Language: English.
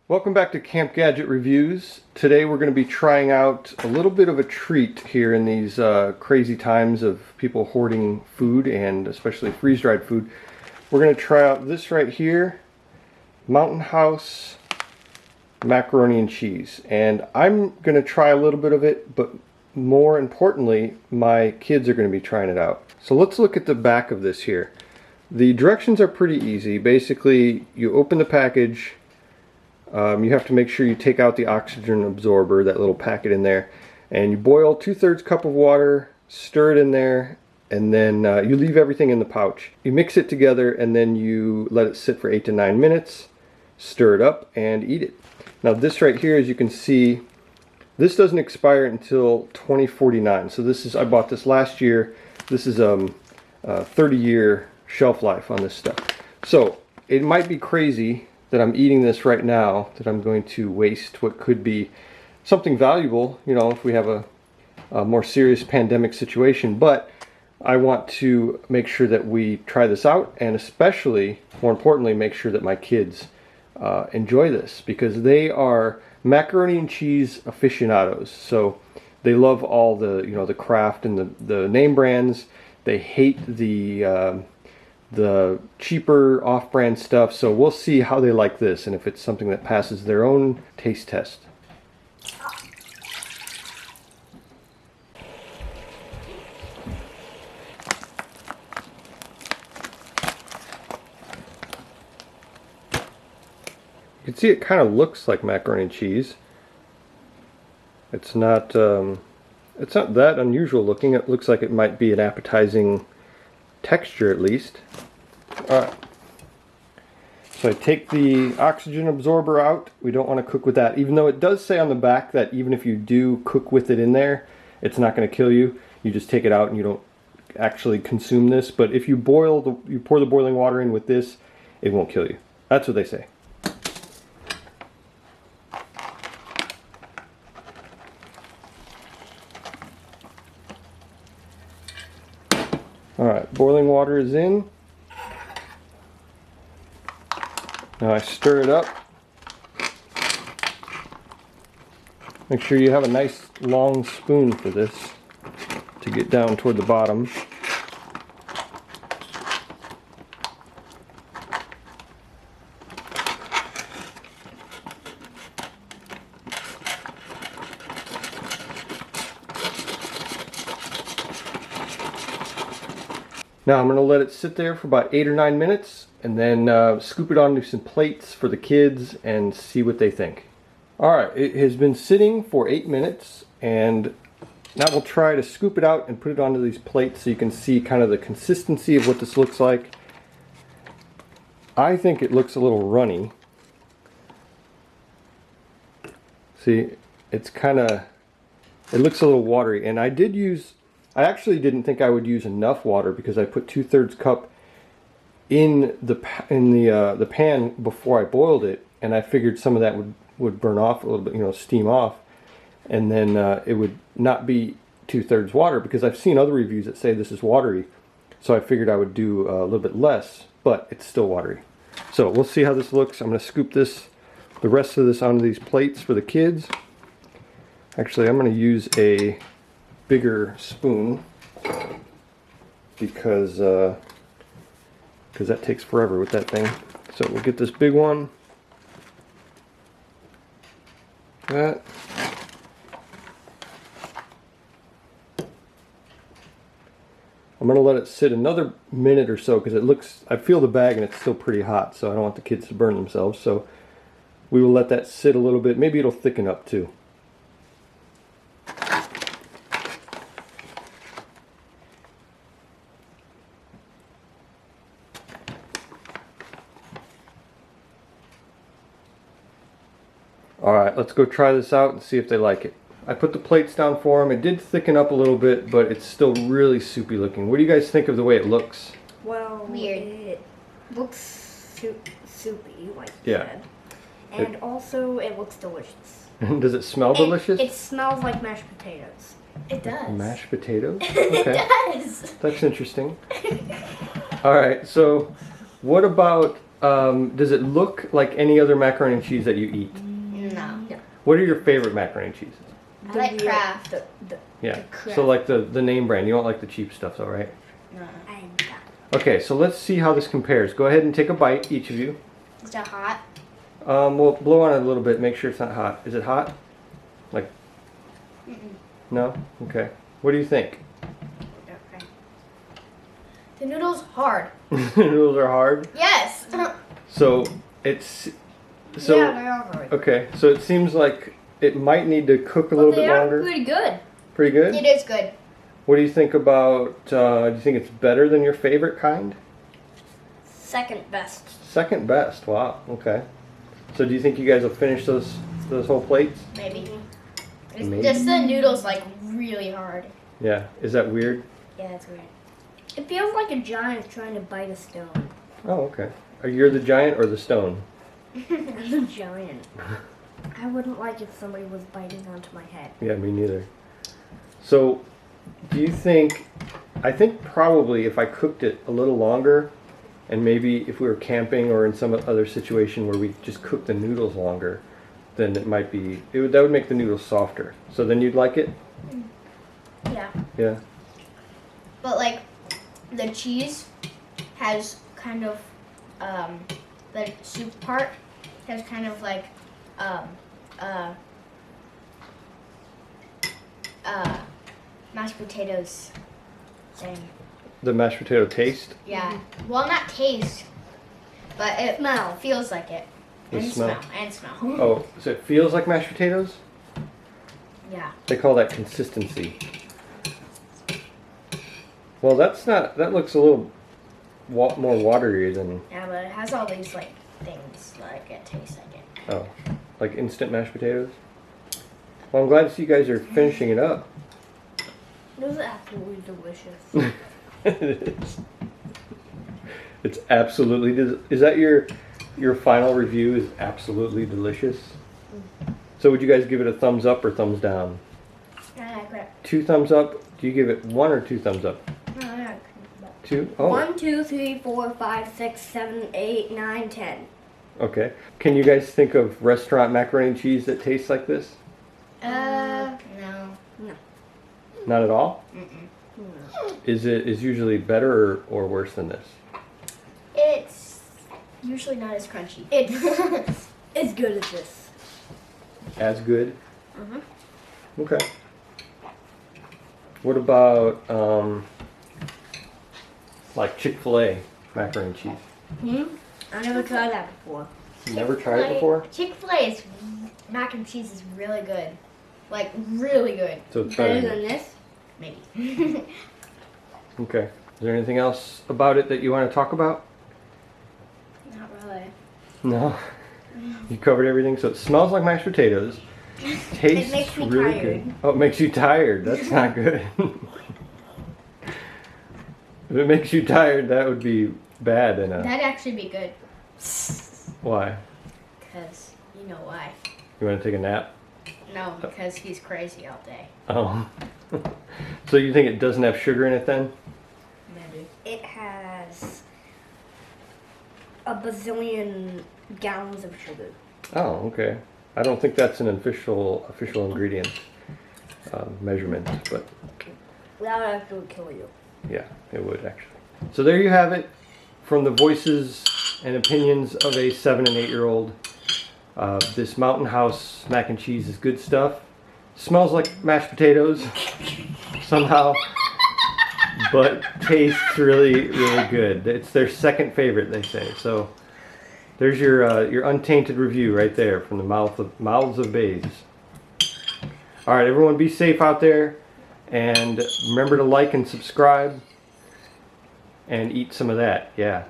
Welcome back to Camp Gadget Reviews. Today we're going to be trying out a little bit of a treat here in these crazy times of people hoarding food, and especially freeze-dried food. We're going to try out this right here, Mountain House macaroni and cheese. And I'm going to try a little bit of it, but more importantly, my kids are going to be trying it out. So let's look at the back of this here. The directions are pretty easy. Basically, you open the package. You have to make sure you take out the oxygen absorber, that little packet in there, and you boil 2/3 cup of water, stir it in there, and then you leave everything in the pouch. You mix it together and then you let it sit for 8 to 9 minutes, stir it up, and eat it. Now this right here, as you can see, this doesn't expire until 2049. So this is, I bought this last year. This is a 30-year shelf life on this stuff. So it might be crazy that I'm eating this right now, that I'm going to waste what could be something valuable, you know, if we have a more serious pandemic situation. But I want to make sure that we try this out, and especially, more importantly, make sure that my kids enjoy this, because they are macaroni and cheese aficionados. So they love all the, you know, the Kraft and the name brands. They hate the cheaper off-brand stuff, so we'll see how they like this and if it's something that passes their own taste test. You can see it kind of looks like macaroni and cheese. It's not that unusual looking. It looks like it might be an appetizing texture at least. Alright, so I take the oxygen absorber out. We don't want to cook with that, even though it does say on the back that even if you do cook with it in there, it's not going to kill you. You just take it out and you don't actually consume this. But if you you pour the boiling water in with this, it won't kill you. That's what they say. Alright, boiling water is in. Now I stir it up. Make sure you have a nice long spoon for this to get down toward the bottom. Now I'm going to let it sit there for about 8 or 9 minutes, and then scoop it onto some plates for the kids and see what they think. Alright, it has been sitting for 8 minutes, and now we'll try to scoop it out and put it onto these plates so you can see kind of the consistency of what this looks like. I think it looks a little runny. See, it's kind of, it looks a little watery, and I actually didn't think I would use enough water because I put 2/3 cup in the pan before I boiled it, and I figured some of that would burn off a little bit, you know, steam off, and then it would not be 2/3 water, because I've seen other reviews that say this is watery. So I figured I would do a little bit less, but it's still watery. So we'll see how this looks. I'm going to scoop the rest of this onto these plates for the kids. Actually, I'm going to use a bigger spoon because that takes forever with that thing. So we'll get this big one. That. I'm going to let it sit another minute or so, because I feel the bag and it's still pretty hot, so I don't want the kids to burn themselves. So we will let that sit a little bit. Maybe it'll thicken up too. Alright, let's go try this out and see if they like it. I put the plates down for them. It did thicken up a little bit, but it's still really soupy looking. What do you guys think of the way it looks? Well, weird. It looks soupy, like you Yeah. said. And also, it looks delicious. Does it smell delicious? It smells like mashed potatoes. It does. Mashed potatoes? It Okay. does. That's interesting. Alright, so what about does it look like any other macaroni and cheese that you eat? No. What are your favorite macaroni and cheeses? I like Kraft. Yeah. Kraft. So like the name brand. You don't like the cheap stuff, though, right? No. Okay, so let's see how this compares. Go ahead and take a bite, each of you. Is that hot? We'll blow on it a little bit. Make sure it's not hot. Is it hot? Like? No. Okay. What do you think? Okay. The noodles hard. Noodles are hard. Yes. So it's so yeah, they are hard. okay. So it seems like it might need to cook a little bit longer. Pretty good. Pretty good. It is good. What do you think about? Do you think it's better than your favorite kind? Second best. Second best. Wow. Okay. So do you think you guys will finish those whole plates? Maybe. It's Maybe. just the noodles like really hard. Yeah. Is that weird? Yeah, it's weird. It feels like a giant trying to bite a stone. Oh, okay. Are you the giant or the stone? I'm a giant. I wouldn't like if somebody was biting onto my head. Yeah, me neither. So, do you think? I think probably if I cooked it a little longer, and maybe if we were camping or in some other situation where we just cooked the noodles longer, then it might be. That would make the noodles softer. So then you'd like it? Yeah. Yeah. But like the cheese has kind of the soup part has kind of like mashed potatoes thing. The mashed potato taste. Yeah. Well, not taste, but it Smell. feels like it. The And smell. And smell. Oh, so it feels like mashed potatoes? Yeah. They call that consistency. Well, that's not. That looks a little more watery than. Yeah, but it has all these like things like it tastes like it. Oh, like instant mashed potatoes? Well, I'm glad to see you guys are finishing it up. It was absolutely delicious. It is. It's absolutely. Is that your final review? Is absolutely delicious. So would you guys give it a thumbs up or thumbs down? I like it. 2 thumbs up. Do you give it 1 or 2 thumbs up? No, I like it. 2. Oh. 1, 2, 3, 4, 5, 6, 7, 8, 9, 10. Okay. Can you guys think of restaurant macaroni and cheese that tastes like this? No. Not at all. Mm-mm. Is usually better or worse than this? It's usually not as crunchy. It's as good as this. As good. Mm-hmm. Okay. What about like Chick-fil-A macaroni and cheese? I never tried that before. You never tried it before? Chick-fil-A's mac and cheese is really good. Like, really good. So it's Better better. than this? Maybe. Okay. Is there anything else about it that you want to talk about? Not really. No. You covered everything. So it smells like mashed potatoes. Tastes makes me really tired. good. Oh, it makes you tired. That's not good. If it makes you tired, that would be bad. That'd actually be good. Why? Because, you know why. You want to take a nap? No, because he's crazy all day. Oh. So you think it doesn't have sugar in it then? Maybe. It has a bazillion gallons of sugar. Oh, okay. I don't think that's an official ingredient measurement, but That would actually kill you. yeah, it would actually. So there you have it, from the voices and opinions of a 7 and 8-year-old. This Mountain House mac and cheese is good stuff. Smells like mashed potatoes somehow, but tastes really, really good. It's their second favorite, they say. So there's your untainted review right there from the mouths of babes. All right, everyone, be safe out there, and remember to like and subscribe, and eat some of that. Yeah.